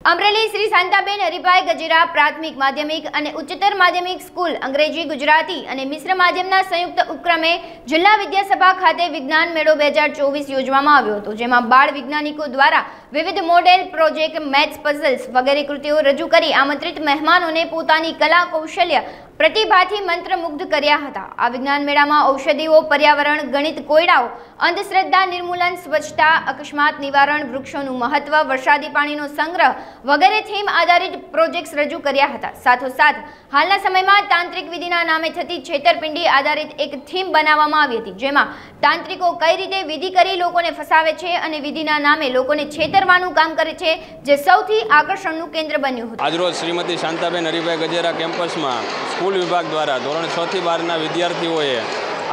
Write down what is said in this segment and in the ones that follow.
અમરેલી શ્રી શાંતાબેન હરિભાઈ ગજેરા પ્રાથમિક માધ્યમિક અને ઉચ્ચતર માધ્યમિક સ્કૂલ અંગ્રેજી ગુજરાતી અને મિશ્ર માધ્યમના સંયુક્ત ઉપક્રમે જિલ્લા વિદ્યાસભા ખાતે વિજ્ઞાન મેળો 2024 યોજવામાં આવ્યો હતો, જેમાં બાળ વૈજ્ઞાનિકો દ્વારા વિવિધ મોડેલ, પ્રોજેક્ટ, મેથ્સ પઝલ્સ વગેરે કૃતિઓ રજૂ કરી આમંત્રિત મહેમાનોને પોતાની કલા કૌશલ્ય પ્રતિભાથી મંત્રમુગ્ધ કર્યા હતા। આ વિજ્ઞાન મેળામાં ઔષધિઓ, પર્યાવરણ, ગણિત, કોયડાઓ, અંધશ્રદ્ધા નિર્મૂલન, સ્વચ્છતા, અકસ્માત નિવારણ, વૃક્ષોનું મહત્વ, વરસાદી પાણીનો સંગ્રહ વગેરે થીમ આધારિત પ્રોજેક્ટ્સ રજૂ કર્યા હતા। સાથોસાથ હાલના સમયમાં તાંત્રિક વિધિના નામે થતી છેતરપિંડી આધારિત એક થીમ બનાવવામાં આવી હતી, જેમાં તાંત્રિકો કઈ રીતે વિધિ કરી લોકોને ફસાવે છે અને વિધિના નામે લોકોને છેતરવાનું કામ કરે છે, જે સૌથી આકર્ષણનું કેન્દ્ર બન્યું હતું। આજરોજ શ્રીમતી શાંતાબેન હરિભાઈ ગજેરા કેમ્પસમાં સ્કૂલ વિભાગ દ્વારા ધોરણ 6 થી 12ના વિદ્યાર્થીઓએ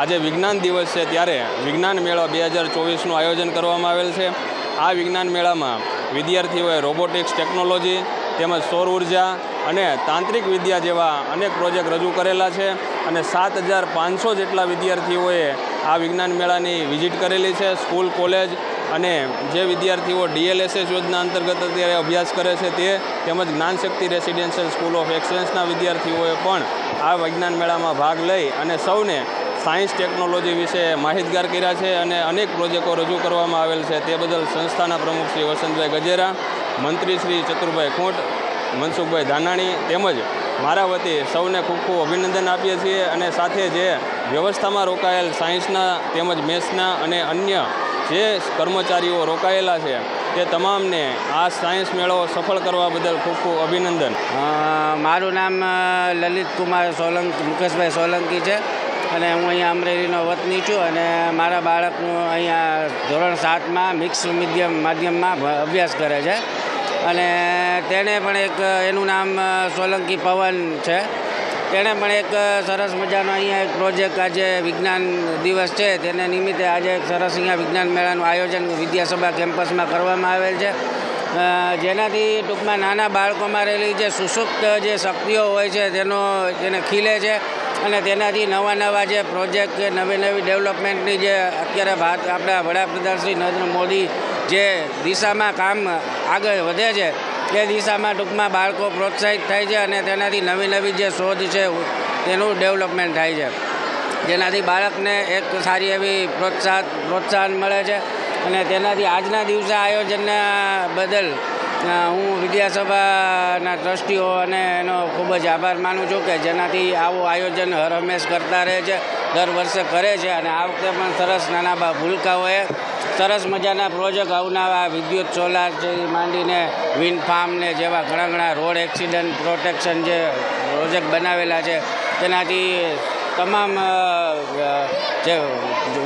આજે વિજ્ઞાન દિવસ છે ત્યારે વિજ્ઞાન મેળો 2024નું આયોજન કરવામાં આવેલ છે। આ વિજ્ઞાન મેળામાં વિદ્યાર્થીઓએ રોબોટિક્સ ટેકનોલોજી તેમજ સૌર ઉર્જા અને તાંત્રિક વિદ્યા જેવા અનેક પ્રોજેક્ટ રજૂ કરેલા છે અને 7500 જેટલા વિદ્યાર્થીઓએ આ વિજ્ઞાન મેળાની વિઝિટ કરેલી છે। સ્કૂલ, કોલેજ અને જે વિદ્યાર્થીઓ DLSS યોજના અંતર્ગત અત્યારે અભ્યાસ કરે છે તે તેમજ જ્ઞાનશક્તિ રેસિડેન્શિયલ સ્કૂલ ઓફ એક્સલન્સના વિદ્યાર્થીઓએ પણ આ વિજ્ઞાન મેળામાં ભાગ લઈ અને સૌને સાયન્સ ટેકનોલોજી વિશે માહિતગાર કર્યા છે અને અનેક પ્રોજેક્ટો રજૂ કરવામાં આવેલ છે। તે બદલ સંસ્થાના પ્રમુખ શ્રી વસંતભાઈ ગજેરા, મંત્રી શ્રી ચતુરભાઈ ખોટ, મનસુખભાઈ ધાનાણી તેમજ મારા વતી સૌને ખૂબ ખૂબ અભિનંદન આપીએ છીએ અને સાથે જે વ્યવસ્થામાં રોકાયેલ સાયન્સના તેમજ મેથ્સના અને અન્ય જે કર્મચારીઓ રોકાયેલા છે તે તમામને આ સાયન્સ મેળો સફળ કરવા બદલ ખૂબ ખૂબ અભિનંદન। મારું નામ લલિત કુમાર સોલંકી, મુકેશભાઈ સોલંકી છે અને હું અહીંયા અમરેલીનો વતની છું અને મારા બાળકનું અહીંયા ધોરણ 7માં મિક્સ માધ્યમમાં અભ્યાસ કરે છે અને તેણે પણ એક એનું નામ સોલંકી પવન છે। તેણે પણ એક સરસ મજાનો અહીંયા એક પ્રોજેક્ટ, આજે વિજ્ઞાન દિવસ છે તેને નિમિત્તે આજે એક સરસ અહીંયા વિજ્ઞાન મેળાનું આયોજન વિદ્યાસભા કેમ્પસમાં કરવામાં આવેલ છે, જેનાથી ટૂંકમાં નાના બાળકોમાં રહેલી જે સુષુપ્ત જે શક્તિઓ હોય છે તેને ખીલે છે અને તેનાથી નવા જે પ્રોજેક્ટ કે નવી ડેવલપમેન્ટની જે અત્યારે આપણા વડાપ્રધાન શ્રી નરેન્દ્ર મોદી જે દિશામાં કામ આગળ વધે છે તે દિશામાં ટૂંકમાં બાળકો પ્રોત્સાહિત થાય છે અને તેનાથી નવી જે શોધ છે તેનું ડેવલપમેન્ટ થાય છે, જેનાથી બાળકને એક સારી એવી પ્રોત્સાહન મળે છે અને તેનાથી આજના દિવસે આયોજનના બદલ હું વિદ્યાસભાના ટ્રસ્ટીઓ અને એનો ખૂબ જ આભાર માનું છું કે જેનાથી આવું આયોજન હર હંમેશ કરતા રહે છે, દર વર્ષે કરે છે અને આ વખતે પણ સરસ નાના ભૂલકાઓએ સરસ મજાના પ્રોજેક્ટ અવનવા વિદ્યુત સોલારથી માંડીને વિન્ડ ફાર્મને જેવા ઘણા રોડ એક્સિડન્ટ પ્રોટેક્શન જે પ્રોજેક્ટ બનાવેલા છે તેનાથી તમામ જે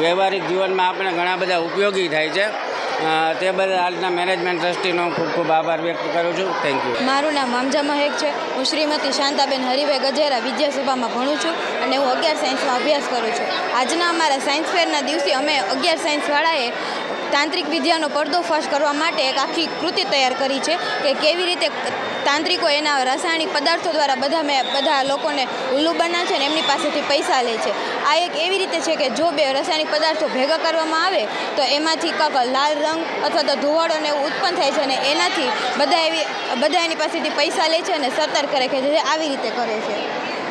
વ્યવહારિક જીવનમાં આપણે ઘણા બધા ઉપયોગી થાય છે। તે બદલ આજના મેનેજમેન્ટ ટ્રસ્ટીનો ખૂબ ખૂબ આભાર વ્યક્ત કરું છું। Thank you. મારું નામ મામજા મહેક છે। હું શ્રીમતી શાંતાબેન હરિભાઈ ગજેરા વિદ્યાસભામાં ભણું છું અને હું 11 સાયન્સમાં અભ્યાસ કરું છું। આજના અમારા સાયન્સ ફેરના દિવસે અમે 11 સાયન્સવાળાએ તાંત્રિક વિદ્યાનો પર્દોફાશ કરવા માટે એક આખી કૃતિ તૈયાર કરી છે કે કેવી રીતે તાંત્રિકો એના રાસાયણિક પદાર્થો દ્વારા બધા લોકોને ઉલ્લુ બનાવે છે અને એમની પાસેથી પૈસા લે છે। આ એક એવી રીતે છે કે જો બે રાસાયણિક પદાર્થો ભેગા કરવામાં આવે તો એમાંથી કાંક લાલ રંગ અથવા તો ધુવાડો ને એવું ઉત્પન્ન થાય છે અને એનાથી બધા એની પાસેથી પૈસા લે છે અને સતર્ક કરે છે, જે આવી રીતે કરે છે।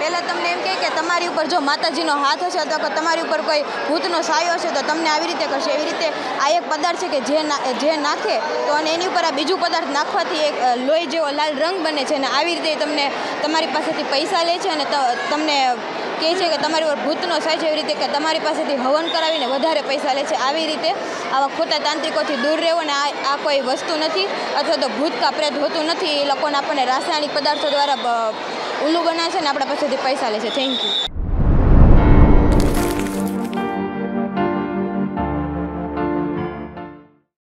પહેલાં તમને એમ કહે કે તમારી ઉપર જો માતાજીનો હાથ હશે અથવા તમારી ઉપર કોઈ ભૂતનો સાયો હશે તો તમને આવી રીતે કરશે। એવી રીતે આ એક પદાર્થ છે કે જે નાખે તો અને એની ઉપર આ બીજું પદાર્થ નાખવાથી એક લોહી જેવો લાલ રંગ બને છે અને આવી રીતે તમને તમારી પાસેથી પૈસા લે છે અને તમને કહે છે કે તમારી ઉપર ભૂતનો સાય છે, એવી રીતે કે તમારી પાસેથી હવન કરાવીને વધારે પૈસા લે છે। આવી રીતે આવા ખોટા તાંત્રિકોથી દૂર રહેવો અને આ કોઈ વસ્તુ નથી અથવા તો ભૂત કા પ્રેત હોતું નથી। એ લોકોને આપણને રાસાયણિક પદાર્થો દ્વારા ઉલ્લુ બનાવે છે અને આપણા પાસેથી પૈસા લે છે। Thank you.